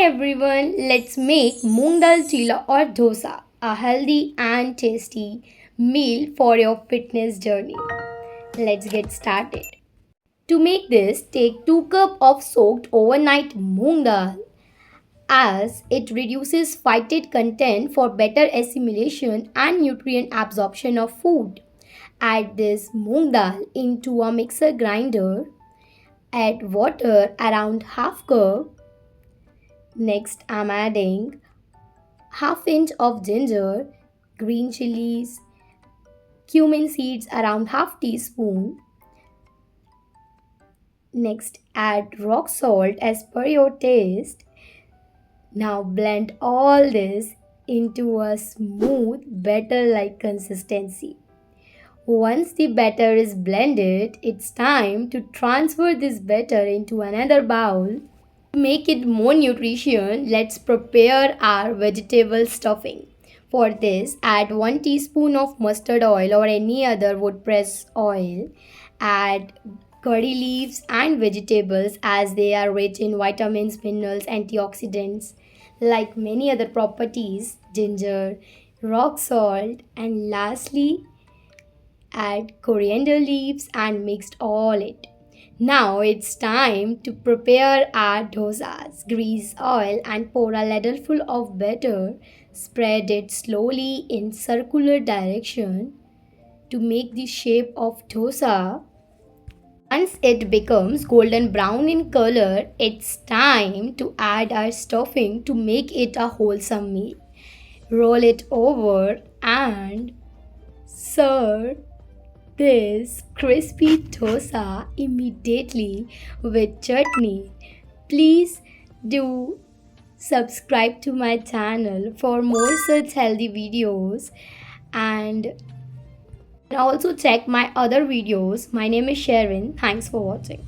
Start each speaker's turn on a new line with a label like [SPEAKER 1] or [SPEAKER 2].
[SPEAKER 1] everyone, let's make Moong Dal chilla or dosa, a healthy and tasty meal for your fitness journey. Let's get started. To make this, take 2 cups of soaked overnight moong dal as it reduces phytate content for better assimilation and nutrient absorption of food. Add this moong dal into a mixer grinder. Add water around half cup. Next, I'm adding half inch of ginger, green chilies, cumin seeds around half teaspoon. Next, add rock salt as per your taste. Now blend all this into a smooth batter like consistency. Once the batter is blended, it's time to transfer this batter into another bowl. To make it more nutritious, let's prepare our vegetable stuffing. For this, add 1 teaspoon of mustard oil or any other wood press oil. Add curry leaves and vegetables as they are rich in vitamins, minerals, antioxidants, like many other properties, ginger, rock salt, and lastly, add coriander leaves and mixed all it. Now it's time to prepare our dosas. Grease oil and pour a ladleful of batter. Spread it slowly in circular direction to make the shape of dosa. Once it becomes golden brown in color, it's time to add our stuffing to make it a wholesome meal. Roll it over and serve this crispy dosa immediately with chutney. Please do subscribe to my channel for more such healthy videos and also check my other videos. My name is Sharon. Thanks for watching.